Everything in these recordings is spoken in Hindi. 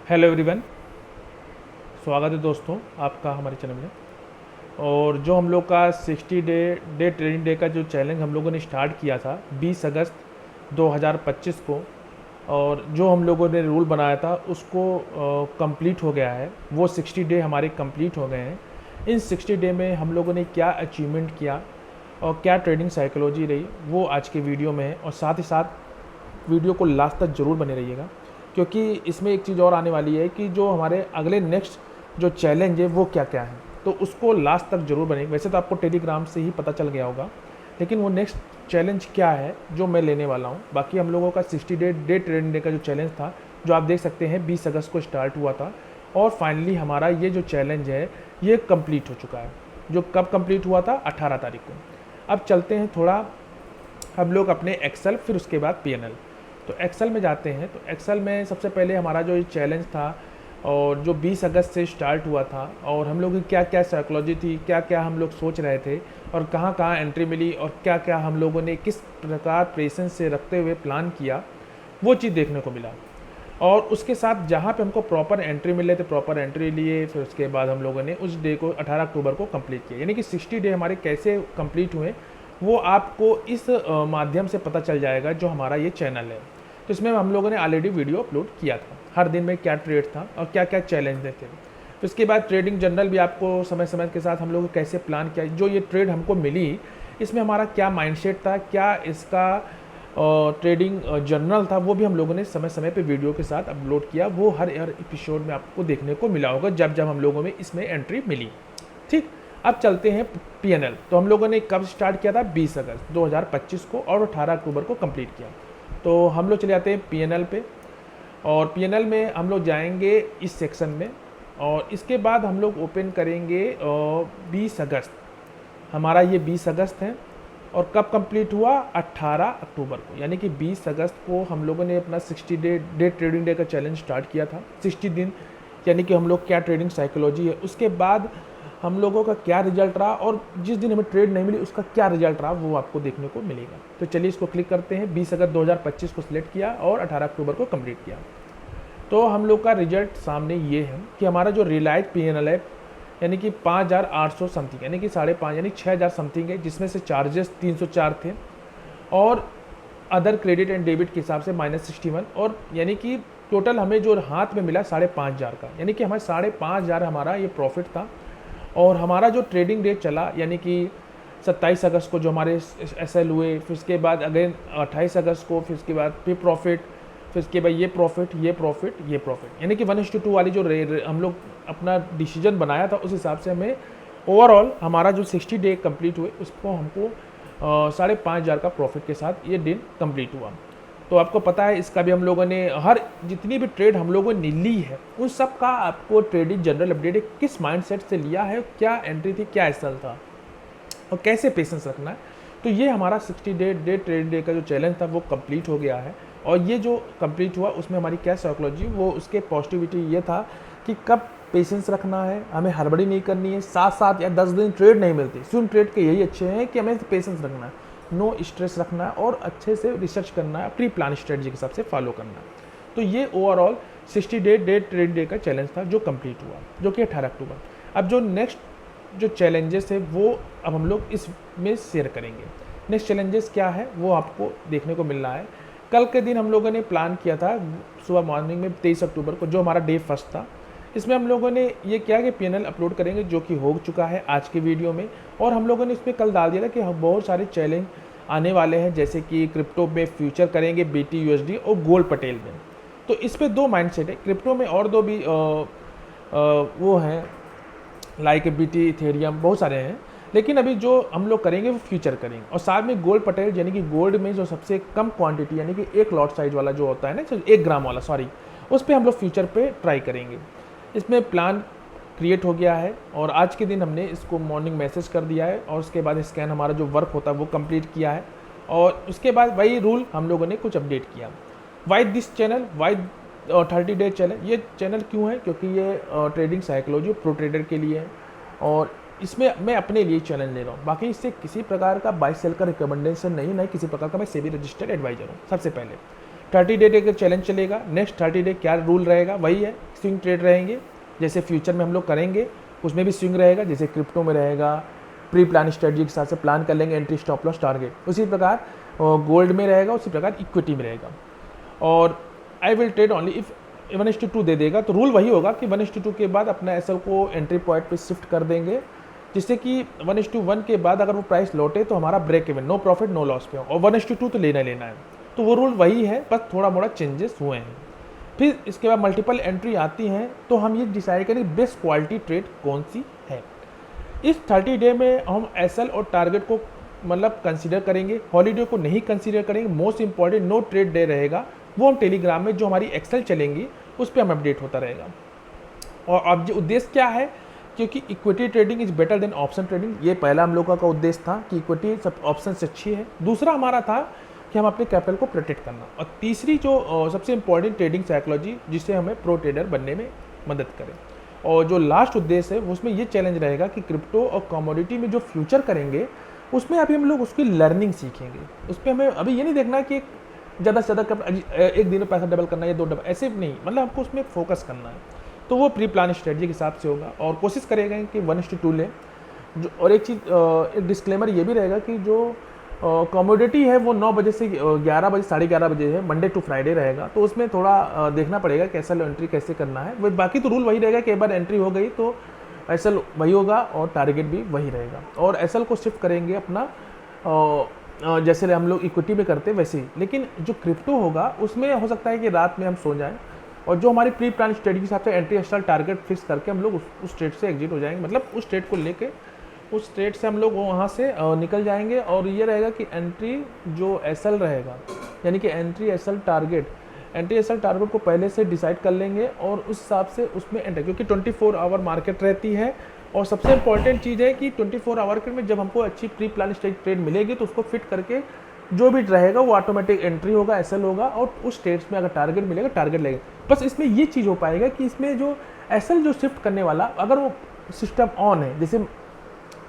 हेलो एवरीवन, स्वागत है दोस्तों आपका हमारे चैनल में। और जो हम लोग का 60 डे ट्रेडिंग डे का जो चैलेंज हम लोगों ने स्टार्ट किया था 20 अगस्त 2025 को, और जो हम लोगों ने रूल बनाया था उसको कंप्लीट हो गया है। वो 60 डे हमारे कंप्लीट हो गए हैं। इन 60 डे में हम लोगों ने क्या अचीवमेंट किया और क्या ट्रेडिंग साइकोलॉजी रही, वो आज के वीडियो में है। और साथ ही साथ वीडियो को लास्ट तक ज़रूर बने रहिएगा, क्योंकि इसमें एक चीज़ और आने वाली है कि जो हमारे अगले नेक्स्ट जो चैलेंज है वो क्या क्या है, तो उसको लास्ट तक जरूर बने। वैसे तो आपको टेलीग्राम से ही पता चल गया होगा, लेकिन वो नेक्स्ट चैलेंज क्या है जो मैं लेने वाला हूँ। बाकी हम लोगों का 60 डे ट्रेडिंग डे का जो चैलेंज था, जो आप देख सकते हैं 20 अगस्त को स्टार्ट हुआ था, और फाइनली हमारा ये जो चैलेंज है ये कंप्लीट हो चुका है। जो कब कंप्लीट हुआ था? 18 तारीख को। अब चलते हैं थोड़ा हम लोग अपने एक्सेल, फिर उसके बाद पीएनएल। तो एक्सेल में जाते हैं। तो एक्सेल में सबसे पहले हमारा जो चैलेंज था और जो 20 अगस्त से स्टार्ट हुआ था, और हम लोग की क्या क्या साइकोलॉजी थी, क्या क्या हम लोग सोच रहे थे, और कहाँ कहाँ एंट्री मिली, और क्या क्या हम लोगों ने किस प्रकार पेशेंस से रखते हुए प्लान किया, वो चीज़ देखने को मिला। और उसके साथ जहाँ पे हमको प्रॉपर एंट्री मिले थे, प्रॉपर एंट्री लिए, फिर उसके बाद हम लोगों ने उस डे को 18 अक्टूबर को कंप्लीट किया। यानी कि 60 डे हमारे कैसे कंप्लीट हुए वो आपको इस माध्यम से पता चल जाएगा जो हमारा ये चैनल है। तो इसमें हम लोगों ने ऑलरेडी वीडियो अपलोड किया था, हर दिन में क्या ट्रेड था और क्या क्या चैलेंज थे। फिर उसके बाद ट्रेडिंग जर्नल भी आपको समय समय के साथ हम लोग कैसे प्लान किया, जो ये ट्रेड हमको मिली इसमें हमारा क्या माइंडसेट था, क्या इसका ट्रेडिंग जर्नल था, वो भी हम लोगों ने समय समय पे वीडियो के साथ अपलोड किया। वो हर एपिसोड में आपको देखने को मिला होगा जब जब हम लोगों में इसमें एंट्री मिली। ठीक, अब चलते हैं पीएनएल। तो हम लोगों ने कब स्टार्ट किया था? 20 अगस्त 2025 को, और 18 अक्टूबर को कंप्लीट किया। तो हम लोग चले जाते हैं पीएनएल पे, और पीएनएल में हम लोग जाएंगे इस सेक्शन में, और इसके बाद हम लोग ओपन करेंगे 20 अगस्त। हमारा ये 20 अगस्त है, और कब कंप्लीट हुआ? 18 अक्टूबर को। यानी कि 20 अगस्त को हम लोगों ने अपना 60 डे ट्रेडिंग डे का चैलेंज स्टार्ट किया था। 60 दिन यानी कि हम लोग क्या ट्रेडिंग साइकोलॉजी है, उसके बाद हम लोगों का क्या रिजल्ट रहा, और जिस दिन हमें ट्रेड नहीं मिली उसका क्या रिजल्ट रहा, वो आपको देखने को मिलेगा। तो चलिए इसको क्लिक करते हैं। 20 अगस्त 2025 को सिलेक्ट किया और 18 अक्टूबर को कंप्लीट किया। तो हम लोग का रिजल्ट सामने ये है कि हमारा जो रिलायज पीएनएल है, यानी कि 5,800 समथिंग, यानी कि 5.5 यानी 6,000 समथिंग है, जिसमें से चार्जेस 304 थे, और अदर क्रेडिट एंड डेबिट के हिसाब से -61, और यानी कि टोटल हमें जो हाथ में मिला 5,500 का, यानी कि हमारे 5,500 हमारा ये प्रॉफिट था। और हमारा जो ट्रेडिंग डे चला, यानी कि 27 अगस्त को जो हमारे एसएल हुए, फिर उसके बाद अगेन 28 अगस्त को, फिर उसके बाद फिर प्रॉफिट, फिर उसके बाद ये प्रॉफिट, ये प्रॉफिट, ये प्रॉफिट, यानी कि 1:2 वाली जो हम लोग अपना डिसीजन बनाया था, उस हिसाब से हमें ओवरऑल हमारा जो 60 डे कंप्लीट हुए उसको हमको 5,500 का प्रॉफिट के साथ ये दिन कंप्लीट हुआ। तो आपको पता है इसका भी हम लोगों ने हर जितनी भी ट्रेड हम लोगों ने ली है उन सब का आपको ट्रेडिंग जनरल अपडेट किस माइंडसेट से लिया है, क्या एंट्री थी, क्या एसएल था, और कैसे पेशेंस रखना है। तो ये हमारा 60 डे ट्रेडिंग डे का जो चैलेंज था वो कंप्लीट हो गया है। और ये जो कंप्लीट हुआ उसमें हमारी क्या साइकोलॉजी, वो उसके पॉजिटिविटी ये था कि कब पेशेंस रखना है, हमें हड़बड़ी नहीं करनी है। 7 या 10 दिन ट्रेड नहीं मिलती, स्विंग ट्रेड के यही अच्छे हैं कि हमें पेशेंस रखना है, नो स्ट्रेस रखना है, और अच्छे से रिसर्च करना है, प्री प्लान स्ट्रेटजी के हिसाब से फॉलो करना है। तो ये ओवरऑल 60 डे ट्रेडिंग डे का चैलेंज था जो कंप्लीट हुआ, जो कि 18 अक्टूबर। अब जो नेक्स्ट जो चैलेंजेस है वो अब हम लोग इसमें शेयर करेंगे। नेक्स्ट चैलेंजेस क्या है वो आपको देखने को मिल रहा है। कल के दिन हम लोगों ने प्लान किया था सुबह मॉर्निंग में 23 अक्टूबर को, जो हमारा डे फर्स्ट था। इसमें हम लोगों ने ये किया कि पीएनएल अपलोड करेंगे, जो कि हो चुका है आज की वीडियो में। और हम लोगों ने इसमें कल डाल दिया था कि हम बहुत सारे चैलेंज आने वाले हैं, जैसे कि क्रिप्टो में फ्यूचर करेंगे BTUSD और गोल्ड पटेल में। तो इस पर 2 माइंडसेट है। क्रिप्टो में और 2 भी वो हैं, लाइक BT इथेरियम, बहुत सारे हैं, लेकिन अभी जो हम लोग करेंगे वो फ्यूचर करेंगे। और साथ में गोल्ड पटेल, यानी कि गोल्ड में जो सबसे कम क्वांटिटी, यानी कि 1 लॉट साइज वाला जो होता है ना, 1 ग्राम वाला, सॉरी, उस पर हम लोग फ्यूचर पे ट्राई करेंगे। इसमें प्लान क्रिएट हो गया है, और आज के दिन हमने इसको मॉर्निंग मैसेज कर दिया है, और उसके बाद स्कैन हमारा जो वर्क होता है वो कंप्लीट किया है। और उसके बाद वही रूल हम लोगों ने कुछ अपडेट किया। Why this channel, why 30 day channel, ये चैनल क्यों है? क्योंकि ये ट्रेडिंग साइकोलॉजी प्रो ट्रेडर के लिए है, और इसमें मैं अपने लिए चैनल ले रहा हूँ। बाकी इससे किसी प्रकार का बाय सेल का रिकमेंडेशन नहीं, किसी प्रकार का मैं सेबी रजिस्टर्ड एडवाइजर हूँ। सबसे पहले 30 डे का चैलेंज चलेगा। नेक्स्ट 30 डे क्या रूल रहेगा, वही है, स्विंग ट्रेड रहेंगे जैसे फ्यूचर में हम लोग करेंगे, उसमें भी स्विंग रहेगा जैसे क्रिप्टो में रहेगा। प्री प्लान स्ट्रेटजी के साथ से प्लान कर लेंगे एंट्री स्टॉप लॉस टारगेट, उसी प्रकार गोल्ड में रहेगा, उसी प्रकार इक्विटी में रहेगा। और I will trade only if 1:2 दे देगा तो रूल वही होगा कि 1:2 के बाद अपना एसएल को एंट्री पॉइंट पे शिफ्ट कर देंगे, जिससे कि 1:1 के बाद अगर वो प्राइस लौटे तो हमारा break even, no profit no loss पे हो, और 1:2 तो लेना है। तो वो रूल वही है, बस थोड़ा मोड़ा चेंजेस हुए हैं। फिर इसके बाद मल्टीपल एंट्री आती हैं तो हम ये डिसाइड करें बेस्ट क्वालिटी ट्रेड कौन सी है। इस 30 डे में हम एसएल और टारगेट को मतलब कंसीडर करेंगे, हॉलीडे को नहीं कंसीडर करेंगे। Most important no trade day रहेगा, वो हम टेलीग्राम में जो हमारी एक्सेल चलेंगी उस पर हम अपडेट होता रहेगा। और अब जो उद्देश्य क्या है, क्योंकि equity trading is better than option trading, ये पहला हम लोगों का उद्देश्य था कि इक्विटी सब ऑप्शन से अच्छी है। दूसरा हमारा था कि हम अपने कैपिटल को प्रोटेक्ट करना, और तीसरी जो सबसे इंपॉर्टेंट ट्रेडिंग साइकोलॉजी जिससे हमें प्रो ट्रेडर बनने में मदद करे। और जो लास्ट उद्देश्य है उसमें ये चैलेंज रहेगा कि क्रिप्टो और कमोडिटी में जो फ्यूचर करेंगे उसमें अभी हम लोग उसकी लर्निंग सीखेंगे। उस पर हमें अभी ये नहीं देखना कि ज़्यादा से ज़्यादा एक दिन में पैसा डबल करना है या 2 डबल, ऐसे नहीं, मतलब हमको उसमें फोकस करना है। तो वो प्री प्लान स्ट्रेटजी के हिसाब से होगा, और कोशिश करेगा कि 1:2 लें। और एक चीज़, एक डिस्क्लेमर ये भी रहेगा कि जो कमोडिटी है वो 9 बजे से 11 बजे 11:30 बजे है, मंडे टू फ्राइडे रहेगा, तो उसमें थोड़ा देखना पड़ेगा कैसा एंट्री कैसे करना है। वो बाकी तो रूल वही रहेगा कि एक बार एंट्री हो गई तो एसएल वही होगा और टारगेट भी वही रहेगा। और एसएल को शिफ्ट करेंगे अपना जैसे हम लोग इक्विटी में करते हैं वैसे ही, लेकिन जो क्रिप्टो होगा उसमें हो सकता है कि रात में हम सो जाएं, और जो हमारी प्री प्लान स्ट्रेटजी के हिसाब से एंट्री एसएल टारगेट फिक्स करके हम लोग उस ट्रेड से एग्जिट हो जाएंगे, मतलब उस ट्रेड को लेके उस ट्रेड से हम लोग वहाँ से निकल जाएंगे। और ये रहेगा कि एंट्री जो एसएल रहेगा, यानी कि एंट्री एसएल टारगेट को पहले से डिसाइड कर लेंगे और उस हिसाब से उसमें एंटर, क्योंकि 24 आवर मार्केट रहती है। और सबसे इंपॉर्टेंट चीज़ है कि 24 आवर में जब हमको अच्छी प्री प्लान ट्रेड मिलेगी तो उसको फिट करके जो भी रहेगा वो ऑटोमेटिक एंट्री होगा, एसएल होगा, और उस ट्रेड्स में अगर टारगेट मिलेगा टारगेट लगेगा। बस इसमें ये चीज़ हो पाएगा कि इसमें जो एसएल जो शिफ्ट करने वाला, अगर वो सिस्टम ऑन है, जैसे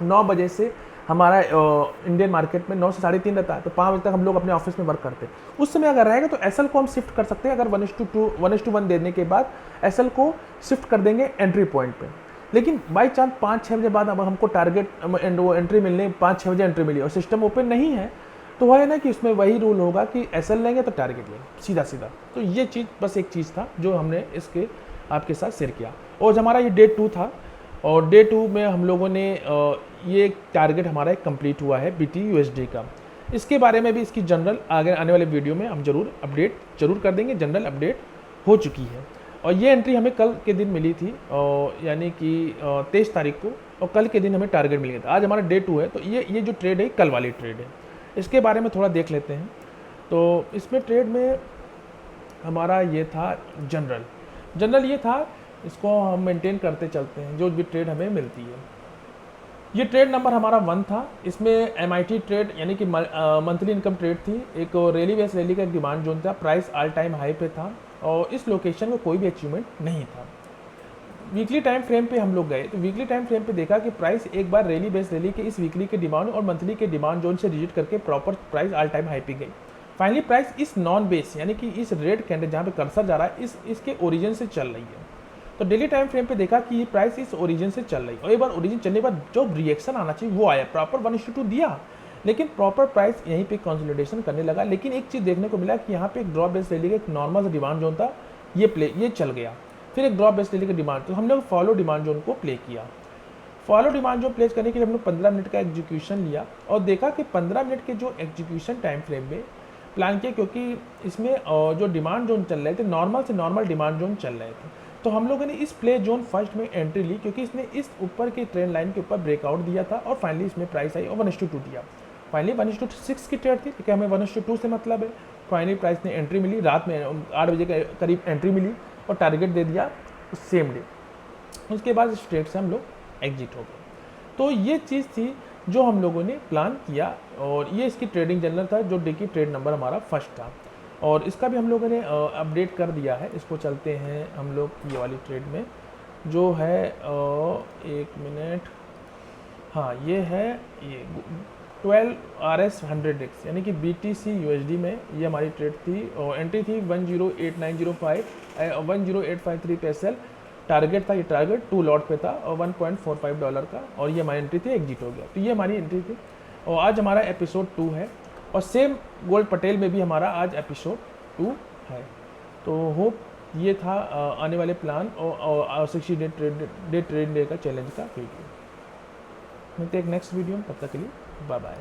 9 बजे से हमारा इंडियन मार्केट में 9 से 3:30 रहता है, तो 5 बजे तक हम लोग अपने ऑफिस में वर्क करते हैं, उस समय अगर रहेगा तो एसएल को हम शिफ्ट कर सकते हैं। अगर 1:1 देने के बाद एसएल को शिफ्ट कर देंगे एंट्री पॉइंट पे। लेकिन बाई चांस 5-6 बजे बाद अब हमको टारगेट वो एंट्री मिलने 5-6 बजे एंट्री मिली और सिस्टम ओपन नहीं है, तो वह है ना कि उसमें वही रूल होगा कि एसएल लेंगे तो टारगेट लेंगे सीधा सीधा। तो ये चीज़ बस एक चीज़ था जो हमने इसके आपके साथ शेयर किया। और हमारा ये डे 2 था, और डे 2 में हम लोगों ने ये टारगेट हमारा एक कंप्लीट हुआ है BTUSD का। इसके बारे में भी इसकी जनरल आगे आने वाले वीडियो में हम जरूर अपडेट कर देंगे, जनरल अपडेट हो चुकी है। और ये एंट्री हमें कल के दिन मिली थी, यानी कि 23 तारीख को, और कल के दिन हमें टारगेट मिल गया था। आज हमारा डे 2 है, तो ये जो ट्रेड है कल वाली ट्रेड है, इसके बारे में थोड़ा देख लेते हैं। तो इसमें ट्रेड में हमारा ये था जनरल ये था, इसको हम मेंटेन करते चलते हैं जो भी ट्रेड हमें मिलती है। ये ट्रेड नंबर हमारा 1 था। इसमें MIT ट्रेड यानी कि मंथली इनकम ट्रेड थी। एक रैली का डिमांड जोन था, प्राइस ऑल टाइम हाई पे था, और इस लोकेशन में कोई भी अचीवमेंट नहीं था। वीकली टाइम फ्रेम पे हम लोग गए, तो वीकली टाइम फ्रेम पे देखा कि प्राइस एक बार रैली के इस वीकली के डिमांड और मंथली के डिमांड जोन से रिजिट करके proper price all time high पे गई। फाइनली प्राइस इस नॉन बेस यानी कि इस रेड कैंडल जहाँ पे कर्सर जा रहा है इसके ओरिजिन से चल रही है। तो डेली टाइम फ्रेम पे देखा कि ये प्राइस इस ओरिजिन से चल रही है, और एक बार ओरिजिन चलने के बाद जो रिएक्शन आना चाहिए वो आया, प्रॉपर 1:2 दिया, लेकिन प्रॉपर प्राइस यहीं पे कंसोलिडेशन करने लगा। लेकिन एक चीज़ देखने को मिला कि यहाँ पे एक ड्रॉप बेस रैली का एक नॉर्मल सा डिमांड जोन था, ये चल गया। फिर एक ड्रॉप बेस रैली का डिमांड, तो हमने फॉलो डिमांड जोन को प्ले किया। फॉलो डिमांड जोन प्लेस करने के लिए हमने 15 मिनट का एग्जीक्यूशन लिया, और देखा कि 15 मिनट के जो एग्जीक्यूशन टाइम फ्रेम में प्लान किया, क्योंकि इसमें जो डिमांड जोन चल रहे थे नॉर्मल से नॉर्मल डिमांड जोन चल रहे थे। तो हम लोगों ने इस प्ले जोन फर्स्ट में एंट्री ली, क्योंकि इसने इस ऊपर की ट्रेंड लाइन के ऊपर ब्रेकआउट दिया था, और फाइनली इसमें प्राइस आई और 1:2 दिया। फाइनली 1:6 की ट्रेड थी, क्योंकि हमें 1:2 से मतलब है। फाइनली प्राइस ने एंट्री मिली, रात में 8 बजे के करीब एंट्री मिली और टारगेट दे दिया सेम डे। उसके बाद इस ट्रेड से हम लोग एग्जिट हो गए। तो ये चीज़ थी जो हम लोगों ने प्लान किया, और ये इसकी ट्रेडिंग जनरल था जो डे की ट्रेड नंबर हमारा फर्स्ट था, और इसका भी हम लोगों ने अपडेट कर दिया है। इसको चलते हैं हम लोग ये वाली ट्रेड में जो है 1 मिनट, हाँ ये है ये 12 RS 100X यानी कि BTC USD में ये हमारी ट्रेड थी और एंट्री थी 108905 10853 पे सेल। टारगेट था, ये टारगेट 2 लॉट पे था और $1.45 का, और ये हमारी एंट्री थी, एग्जिट हो गया। तो ये हमारी एंट्री थी और आज हमारा एपिसोड 2 है और सेम गोल्ड पटेल में भी हमारा आज एपिसोड 2 है। तो होप ये था आने वाले प्लान और 60 डे ट्रेडिंग डे का चैलेंज का वीडियो। मिलते हैं एक नेक्स्ट वीडियो में, तब तक के लिए बाय बाय।